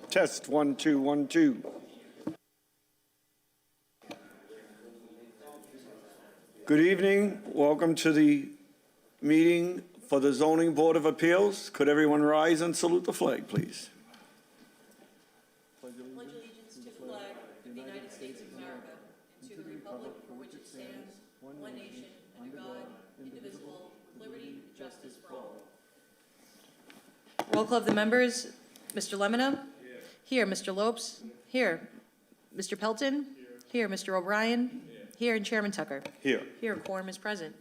Test 1 2 1 2. Good evening. Welcome to the meeting for the Zoning Board of Appeals. Could everyone rise and salute the flag, please? Pledge allegiance to the flag of the United States of America and to the republic for which it stands, one nation, under God, indivisible, with liberty and justice for all. Roll call of the members. Mr. Lemonna? Here. Mr. Lopes? Here. Mr. Pelton? Here. Mr. O'Brien? Here. And Chairman Tucker? Here. Here, quorum is present.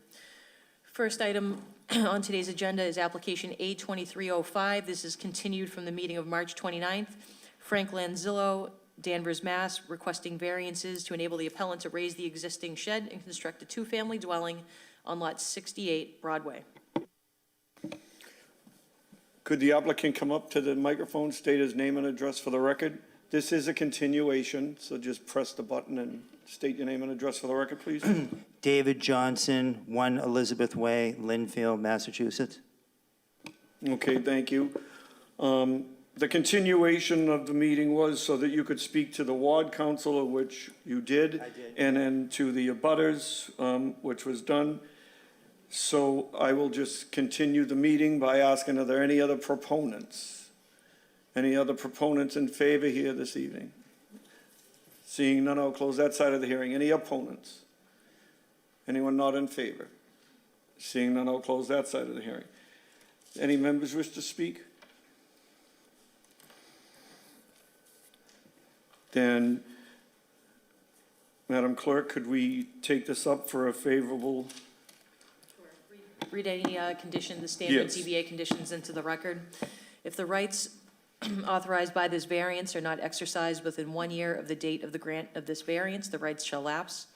First item on today's agenda is application A2305. This is continued from the meeting of March 29th. Frank Lanzillo, Danvers, Mass., requesting variances to enable the appellant to raise the existing shed and construct a two-family dwelling on lot 68 Broadway. Could the applicant come up to the microphone, state his name and address for the record? This is a continuation, so just press the button and state your name and address for the record, please. David Johnson, 1 Elizabeth Way, Lynnfield, Massachusetts. Okay, thank you. The continuation of the meeting was so that you could speak to the ward council, of which you did. I did. And then to the abutters, which was done. So I will just continue the meeting by asking, are there any other proponents? Any other proponents in favor here this evening? Seeing none, I'll close that side of the hearing. Any opponents? Anyone not in favor? Seeing none, I'll close that side of the hearing. Any members wish to speak? Then, Madam Clerk, could we take this up for a favorable? Read any condition, the standard Yes. ZBA conditions into the record. If the rights authorized by this variance are not exercised within 1 year of the date of the grant of this variance, the rights shall lapse.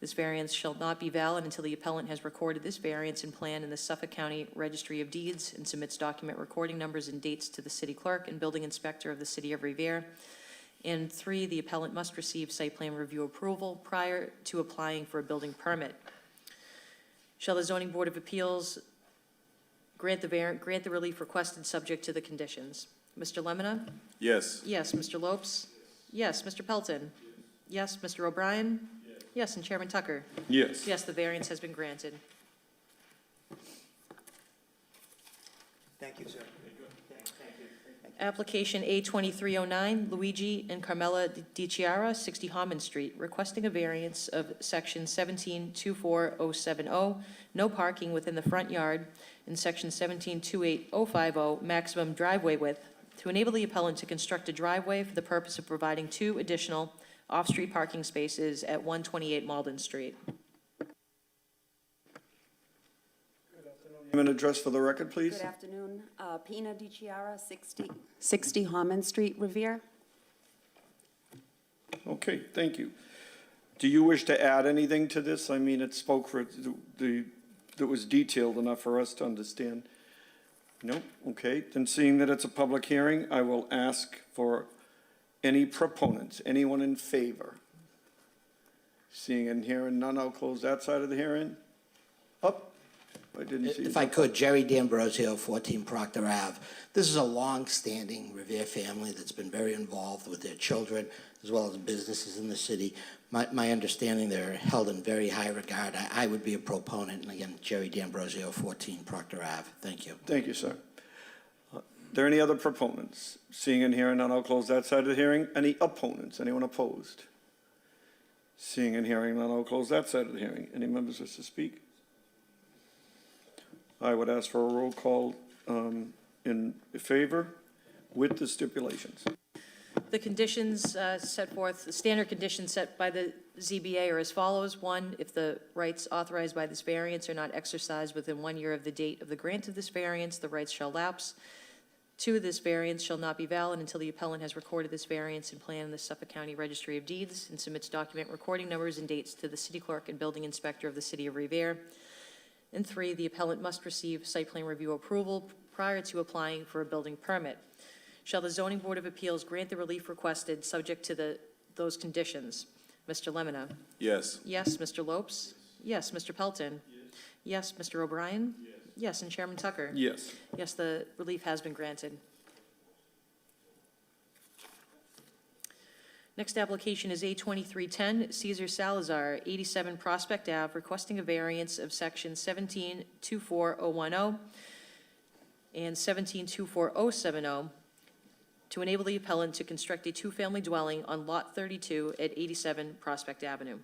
This variance shall not be valid until the appellant has recorded this variance and plan in the Suffolk County Registry of Deeds and submits document recording numbers and dates to the city clerk and building inspector of the city of Revere. And 3, the appellant must receive site plan review approval prior to applying for a building permit. Shall the Zoning Board of Appeals grant the relief requested subject to the conditions? Mr. Lemonna? Yes. Yes. Mr. Lopes? Yes. Mr. Pelton? Yes. Mr. O'Brien? Yes. And Chairman Tucker? Yes. Yes, the variance has been granted. Thank you, sir. Thank you. Application A2309, Luigi and Carmela Di Chiara, 60 Hammond Street, requesting a variance of section 1724070, no parking within the front yard, and section 1728050, maximum driveway width, to enable the appellant to construct a driveway for the purpose of providing 2 additional off-street parking spaces at 128 Malden Street. Name and address for the record, please. Good afternoon. Pina Di Chiara, 60 Harmon Street, Revere. Okay, thank you. Do you wish to add anything to this? I mean, it spoke for that was detailed enough for us to understand. No? Okay, then seeing that it's a public hearing, I will ask for any proponents, anyone in favor. Seeing and hearing none, I'll close that side of the hearing. Up. I didn't see. If I could, Jerry D'Ambrosio, 14 Proctor Ave. This is a long-standing Revere family that's been very involved with their children as well as businesses in the city. My understanding, they're held in very high regard. I would be a proponent. And again, Jerry D'Ambrosio, 14 Proctor Ave. Thank you. Thank you, sir. Are there any other proponents? Seeing and hearing none, I'll close that side of the hearing. Any opponents? Anyone opposed? Seeing and hearing none, I'll close that side of the hearing. Any members wish to speak? I would ask for a roll call in favor with the stipulations. The conditions set forth, the standard conditions set by the ZBA are as follows. 1, if the rights authorized by this variance are not exercised within 1 year of the date of the grant of this variance, the rights shall lapse. 2, this variance shall not be valid until the appellant has recorded this variance and plan in the Suffolk County Registry of Deeds and submits document recording numbers and dates to the city clerk and building inspector of the city of Revere. And 3, the appellant must receive site plan review approval prior to applying for a building permit. Shall the Zoning Board of Appeals grant the relief requested subject to those conditions? Mr. Lemonna? Yes. Yes. Mr. Lopes? Yes. Mr. Pelton? Yes. Mr. O'Brien? Yes. And Chairman Tucker? Yes. Yes, the relief has been granted. Next application is A2310, Caesar Salazar, 87 Prospect Ave, requesting a variance of section 17-24010 and 17-24070 to enable the appellant to construct a two-family dwelling on Lot 32 at 87 Prospect Avenue.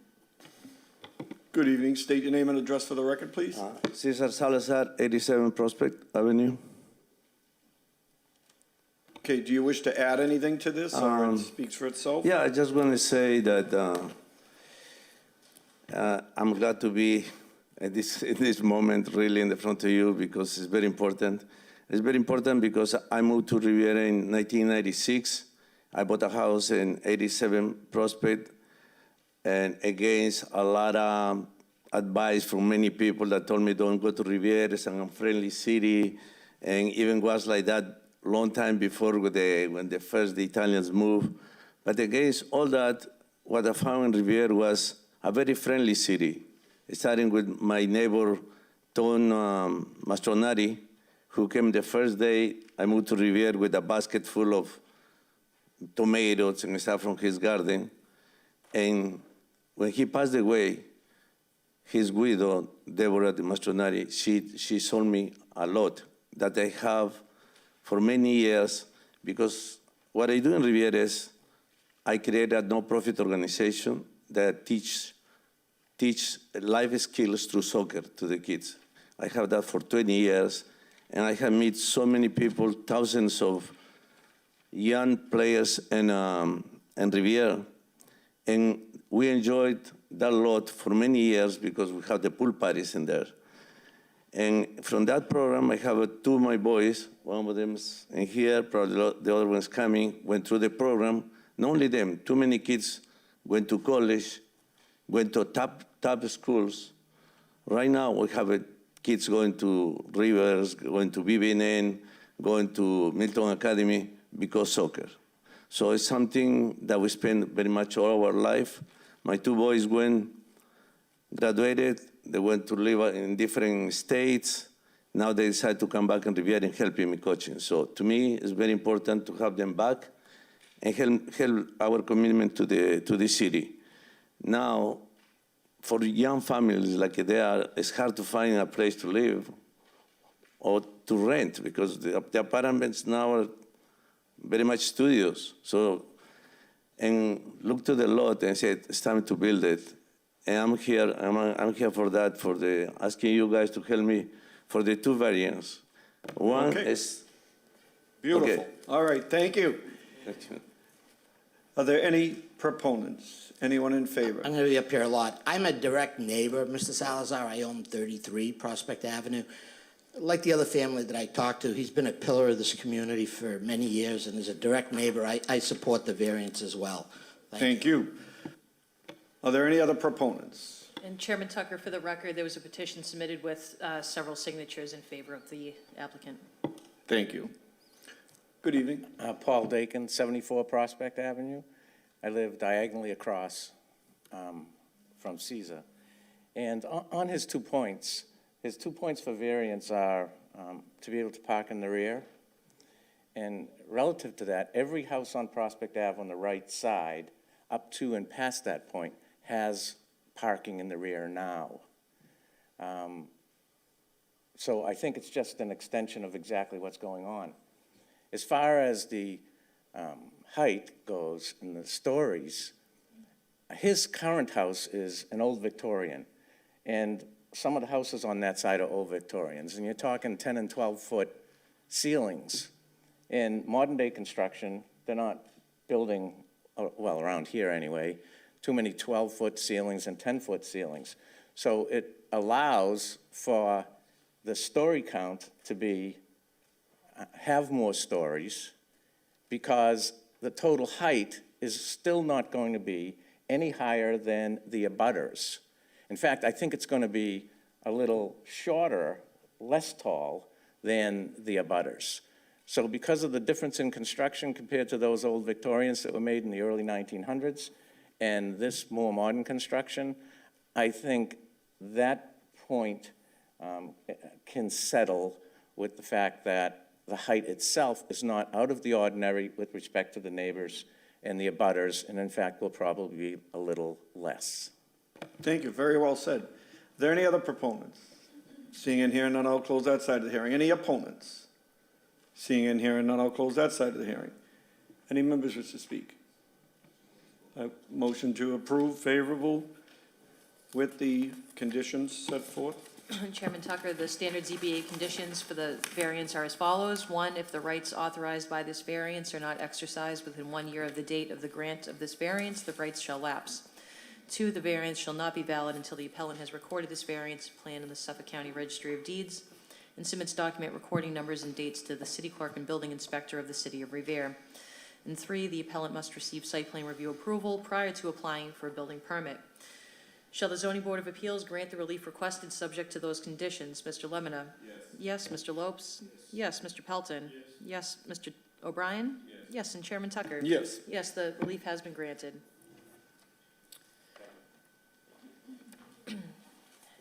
Good evening. State your name and address for the record, please. Cesar Salazar, 87 Prospect Avenue. Okay, do you wish to add anything to this, or it speaks for itself? Yeah, I just want to say that I'm glad to be at this moment really in the front of you because it's very important. It's very important because I moved to Riviera in 1996. I bought a house in 87 Prospect, and against a lot of advice from many people that told me don't go to Riviera, it's an unfriendly city, and even was like that long time before when the Italians moved. But against all that, what I found in Riviera was a very friendly city, starting with my neighbor, Tom Mastronari, who came the first day I moved to Riviera with a basket full of tomatoes and stuff from his garden. And when he passed away, his widow, Deborah de Mastronari, she sold me a lot that I have for many years, because what I do in Riviera is I create a no-profit organization that teach life skills through soccer to the kids. I have that for 20 years, and I have met so many people, thousands of young players in Riviera, and we enjoyed that lot for many years because we have the pool parties in there. And from that program, I have two of my boys, one of them is in here, probably the other one's coming, went through the program. Not only them, too many kids went to college, went to top schools. Right now, we have kids going to Rivers, going to BBN, going to Milton Academy because soccer. So it's something that we spend very much all our life. My two boys graduated, they went to live in different states. Now they decide to come back in Riviera and helping me coaching. So to me, it's very important to have them back and help our commitment to the city. Now, for young families like they are, it's hard to find a place to live or to rent because the apartments now are very much studios. So, and look to the lot and say, it's time to build it. And I'm here for that, asking you guys to help me for the two variants. One Okay. is, Beautiful. Okay. All right, thank you. Are there any proponents? Anyone in favor? I'm going to be up here a lot. I'm a direct neighbor of Mr. Salazar. I own 33 Prospect Avenue. Like the other family that I talked to, he's been a pillar of this community for many years, and as a direct neighbor, I support the variance as well. Thank you. Are there any other proponents? And Chairman Tucker, for the record, there was a petition submitted with several signatures in favor of the applicant. Thank you. Good evening. Paul Dakin, 74 Prospect Avenue. I live diagonally across from Caesar. And on his 2 points, his 2 points for variance are to be able to park in the rear. And relative to that, every house on Prospect Ave on the right side, up to and past that point, has parking in the rear now. So I think it's just an extension of exactly what's going on. As far as the height goes and the stories, his current house is an old Victorian, and some of the houses on that side are old Victorians, and you're talking 10 and 12-foot ceilings. In modern-day construction, they're not building, well, around here anyway, too many 12-foot ceilings and 10-foot ceilings. So it allows for the story count to have more stories because the total height is still not going to be any higher than the abutters. In fact, I think it's going to be a little shorter, less tall than the abutters. So because of the difference in construction compared to those old Victorians that were made in the early 1900s and this more modern construction, I think that point can settle with the fact that the height itself is not out of the ordinary with respect to the neighbors and the abutters, and in fact, will probably be a little less. Thank you, very well said. Are there any other proponents? Seeing and hearing none, I'll close that side of the hearing. Any opponents? Seeing and hearing none, I'll close that side of the hearing. Any members wish to speak? A motion to approve, favorable, with the conditions set forth? Chairman Tucker, the standard ZBA conditions for the variance are as follows. 1, if the rights authorized by this variance are not exercised within 1 year of the date of the grant of this variance, the rights shall lapse. 2, the variance shall not be valid until the appellant has recorded this variance plan in the Suffolk County Registry of Deeds and submits document recording numbers and dates to the city clerk and building inspector of the city of Revere. And 3, the appellant must receive site plan review approval prior to applying for a building permit. Shall the zoning board of appeals grant the relief requested subject to those conditions? Mr. Lemonna? Yes. Yes. Mr. Lopes? Yes. Mr. Pelton? Yes. Mr. O'Brien? Yes. And Chairman Tucker? Yes. Yes, the relief has been granted.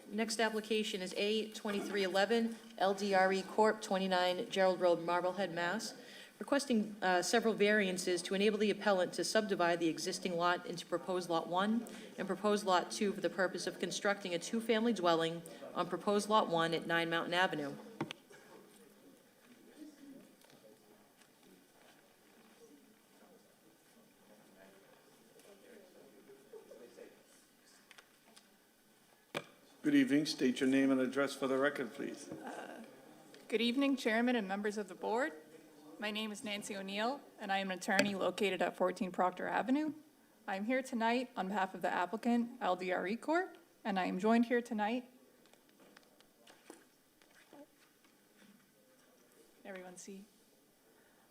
Next application is A2311, LDRE Corp., 29 Gerald Road, Marblehead, Mass., requesting several variances to enable the appellant to subdivide the existing lot into proposed Lot 1 and proposed Lot 2 for the purpose of constructing a two-family dwelling on proposed Lot 1 at 9 Mountain Avenue. Good evening. State your name and address for the record, please. Good evening, Chairman and members of the board. My name is Nancy O'Neill, and I am an attorney located at 14 Proctor Avenue. I am here tonight on behalf of the applicant, LDRE Corp., and I am joined here tonight. Everyone see?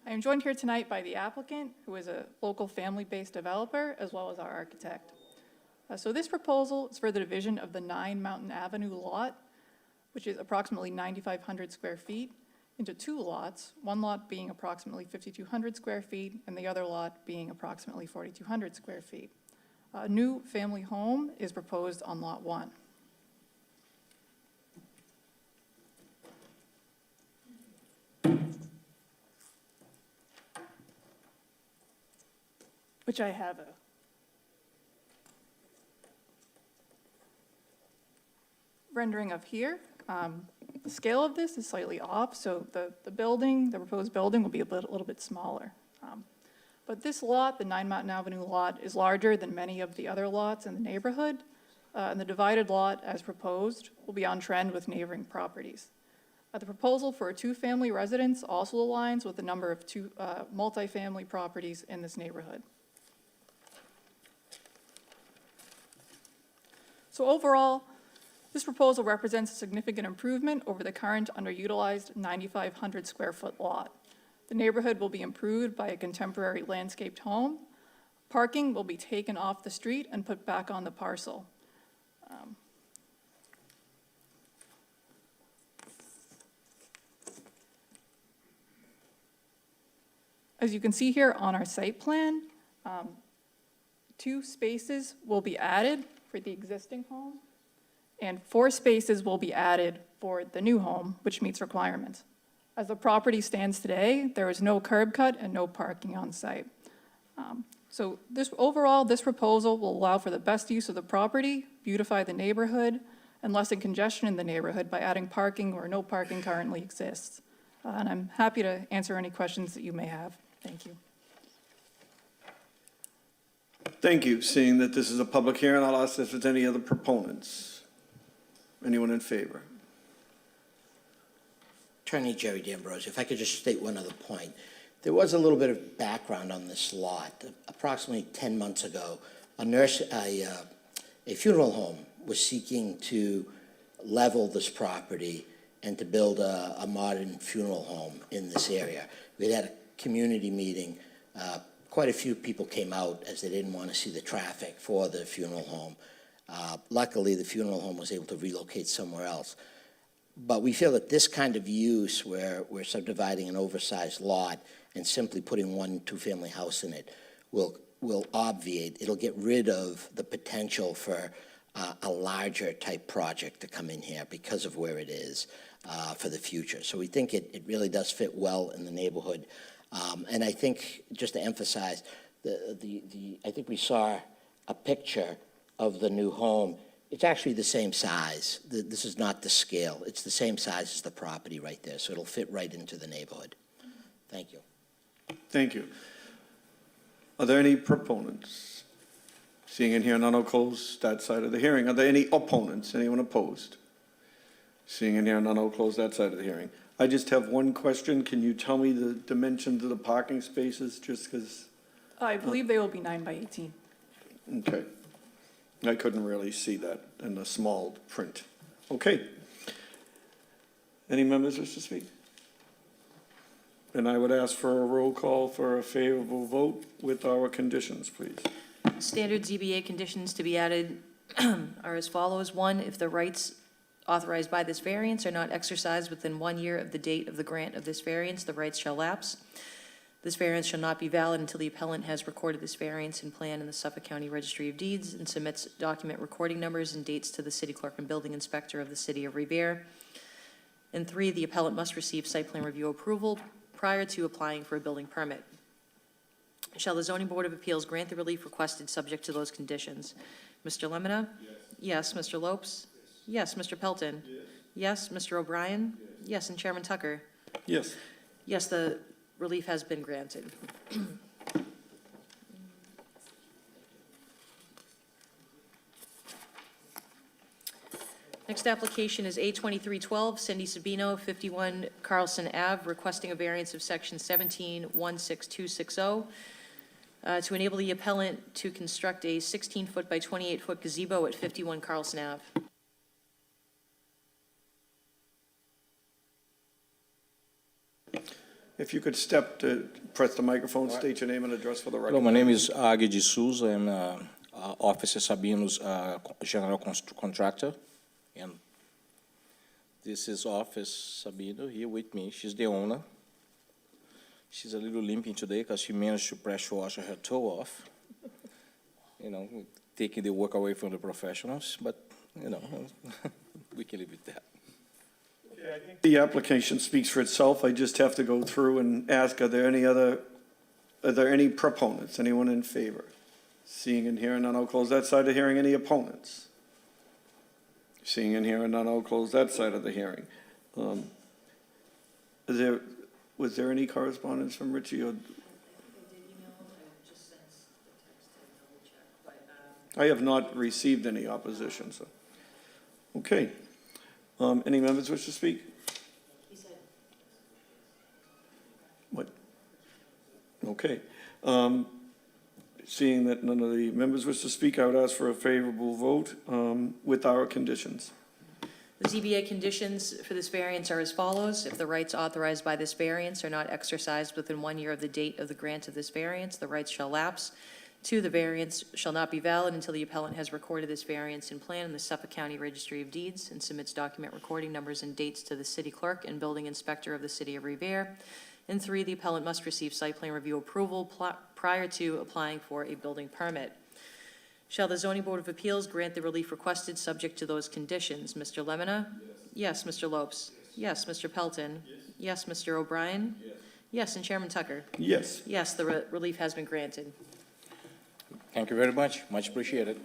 I am joined here tonight by the applicant, who is a local family-based developer, as well as our architect. So this proposal is for the division of the 9 Mountain Avenue lot, which is approximately 9,500 square feet, into 2 lots, one lot being approximately 5,200 square feet and the other lot being approximately 4,200 square feet. A new family home is proposed on Lot 1. Which I have a rendering of here. The scale of this is slightly off, so the proposed building will be a little bit smaller. But this lot, the 9 Mountain Avenue lot, is larger than many of the other lots in the neighborhood, and the divided lot, as proposed, will be on trend with neighboring properties. The proposal for a two-family residence also aligns with the number of multifamily properties in this neighborhood. So overall, this proposal represents a significant improvement over the current underutilized 9,500 square foot lot. The neighborhood will be improved by a contemporary landscaped home. Parking will be taken off the street and put back on the parcel. As you can see here on our site plan, 2 spaces will be added for the existing home, and 4 spaces will be added for the new home, which meets requirements. As the property stands today, there is no curb cut and no parking on site. So overall, this proposal will allow for the best use of the property, beautify the neighborhood, and lessen congestion in the neighborhood by adding parking where no parking currently exists. And I'm happy to answer any questions that you may have. Thank you. Thank you. Seeing that this is a public hearing, I'll ask if there's any other proponents. Anyone in favor? Attorney Jerry D'Ambrosio, if I could just state one other point. There was a little bit of background on this lot. Approximately 10 months ago, a funeral home was seeking to level this property and to build a modern funeral home in this area. We had a community meeting. Quite a few people came out as they didn't want to see the traffic for the funeral home. Luckily, the funeral home was able to relocate somewhere else. But we feel that this kind of use, where we're subdividing an oversized lot and simply putting 1 two-family house in it, will obviate, it'll get rid of the potential for a larger type project to come in here because of where it is for the future. So we think it really does fit well in the neighborhood. And I think, just to emphasize, I think we saw a picture of the new home. It's actually the same size. This is not the scale. It's the same size as the property right there, so it'll fit right into the neighborhood. Thank you. Thank you. Are there any proponents? Seeing and hearing none, I'll close that side of the hearing. Are there any opponents? Anyone opposed? Seeing and hearing none, I'll close that side of the hearing. I just have one question. Can you tell me the dimensions of the parking spaces, just because, I believe they will be 9 by 18. okay. I couldn't really see that in the small print. Okay. Any members wish to speak? And I would ask for a roll call for a favorable vote with our conditions, please. Standard ZBA conditions to be added are as follows. One, if the rights authorized by this variance are not exercised within 1 year of the date of the grant of this variance, the rights shall lapse. This variance shall not be valid until the appellant has recorded this variance and plan in the Suffolk County Registry of Deeds and submits document recording numbers and dates to the city clerk and building inspector of the city of Revere. And 3, the appellant must receive site plan review approval prior to applying for a building permit. Shall the zoning board of appeals grant the relief requested subject to those conditions? Mr. Lemonna? Yes. Yes. Mr. Lopes? Yes. Mr. Pelton? Yes. Mr. O'Brien? Yes. And Chairman Tucker? Yes. Yes, the relief has been granted. Next application is A2312, Cindy Sabino, 51 Carlson Ave, requesting a variance of section 17-16260 to enable the appellant to construct a 16-foot by 28-foot gazebo at 51 Carlson Ave. If you could step to press the microphone, state your name and address for the record. Hello, my name is Agi de Souza. I'm Officer Sabino's general contractor. And this is Office Sabino here with me. She's the owner. She's a little limping today because she managed to pressure wash her toe off. You know, taking the work away from the professionals, but, you know, we can live with that. The application speaks for itself. I just have to go through and ask, are there any proponents? Anyone in favor? Seeing and hearing none, I'll close that side of the hearing. Any opponents? Seeing and hearing none, I'll close that side of the hearing. Was there any correspondence from Richie or? I have not received any opposition, so. Okay. Any members wish to speak? What? Okay. Seeing that none of the members wish to speak, I would ask for a favorable vote with our conditions. The ZBA conditions for this variance are as follows. If the rights authorized by this variance are not exercised within 1 year of the date of the grant of this variance, the rights shall lapse. 2, the variance shall not be valid until the appellant has recorded this variance and plan in the Suffolk County Registry of Deeds and submits document recording numbers and dates to the city clerk and building inspector of the city of Revere. And 3, the appellant must receive site plan review approval prior to applying for a building permit. Shall the zoning board of appeals grant the relief requested subject to those conditions? Mr. Lemonna? Yes. Yes. Mr. Lopes? Yes. Mr. Pelton? Yes. Mr. O'Brien? Yes. And Chairman Tucker? Yes. Yes, the relief has been granted. Thank you very much. Much appreciated.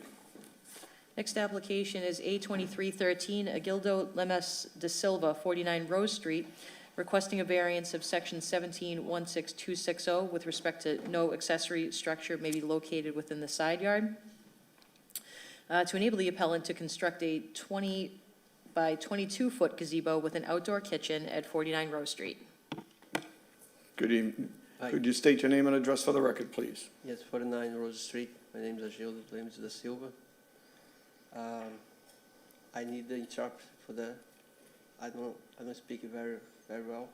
Next application is A2313, Agildo Lemes de Silva, 49 Rose Street, requesting a variance of section 17-16260 with respect to no accessory structure may be located within the side yard, to enable the appellant to construct a 20 by 22-foot gazebo with an outdoor kitchen at 49 Rose Street. Good evening. Could you state your name and address for the record, please? Yes, 49 Rose Street. My name is Agildo Lemes da Silva. I need the interpreter for that. I don't speak very well.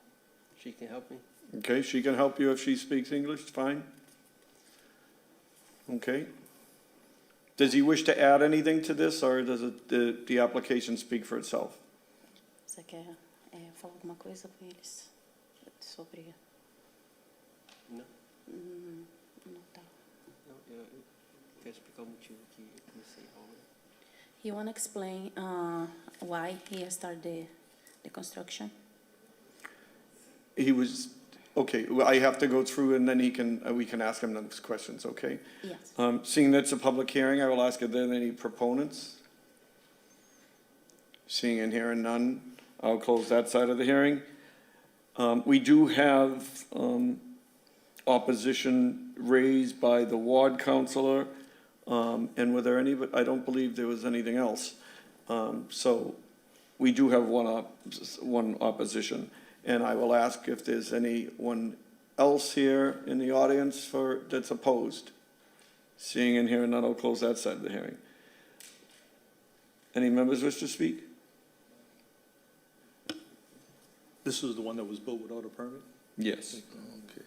She can help me. Okay, she can help you if she speaks English, fine. Okay. Does he wish to add anything to this, or does the application speak for itself? Você quer falar alguma coisa com eles sobre? Não. Não tá. Não, eu quero explicar o motivo que eu comecei a obra. You want to explain why he started the construction? He was Okay, well, I have to go through and then we can ask him those questions, okay? Yes. Seeing that's a public hearing, I will ask if there are any proponents. Seeing and hearing none, I'll close that side of the hearing. We do have opposition raised by the ward councilor, and were there any, but I don't believe there was anything else. So we do have one opposition, and I will ask if there's anyone else here in the audience that's opposed. Seeing and hearing none, I'll close that side of the hearing. Any members wish to speak? This is the one that was built without a permit? Yes. Okay.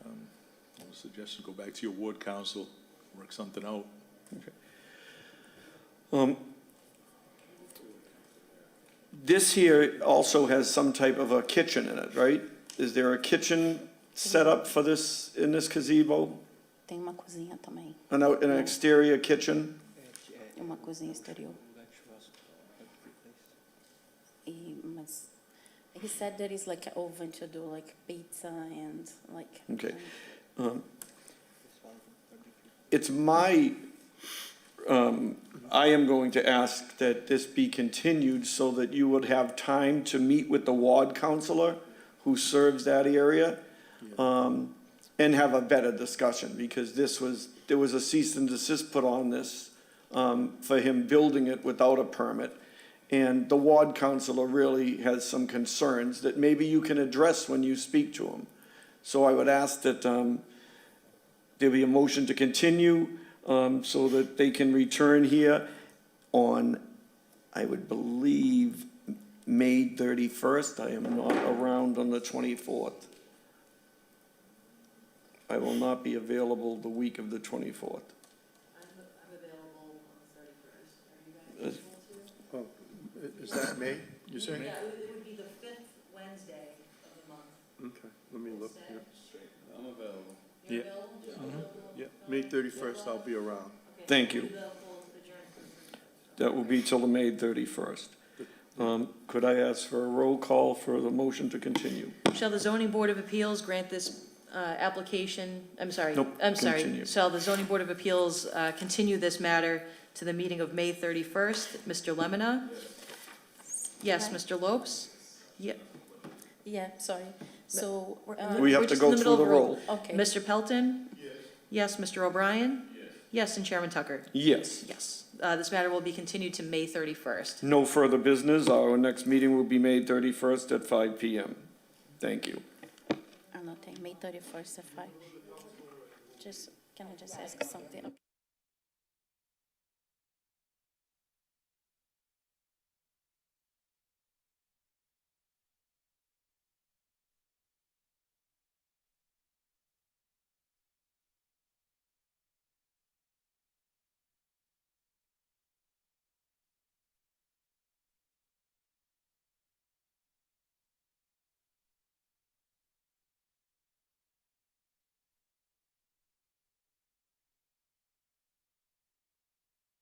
I would suggest you go back to your ward council, work something out. This here also has some type of a kitchen in it, right? Is there a kitchen set up for this, in this gazebo? Tem uma cozinha também, An exterior kitchen? uma cozinha exterior. Mas he said there is like an oven to do like pizza and like. Okay. It's my, I am going to ask that this be continued so that you would have time to meet with the ward councilor who serves that area, and have a better discussion, because there was a cease and desist put on this, for him building it without a permit. And the ward councilor really has some concerns that maybe you can address when you speak to him. So I would ask that, there be a motion to continue, so that they can return here on, I would believe, May 31st. I am not around on the 24th. I will not be available the week of the 24th. I'm available on the 31st. Are you guys Oh, is that May, you're saying? Yeah, it would be the 5th Wednesday of the month. Okay, let me look. Yeah. I'm available. You're Yeah. available? Yeah, May 31st, I'll be around. Okay. Thank you. Do the full adjournment. That will be till the May 31st. Could I ask for a roll call for the motion to continue? Shall the zoning board of appeals grant this application, I'm sorry. Nope, I'm sorry. continue. Shall the zoning board of appeals continue this matter to the meeting of May 31st? Mr. Lemonna? Yes, Mr. Lopes? Yeah. Yeah, sorry. So. We have we're to just go in the middle through of the a roll. Okay. Mr. Pelton? Yes, Mr. O'Brien? Yes, and Chairman Tucker? Yes. Yes. This matter will be continued to May 31st. No further business. Our next meeting will be May 31st at 5 PM. Thank you. Anotei, May 31st at 5. Can I just ask something?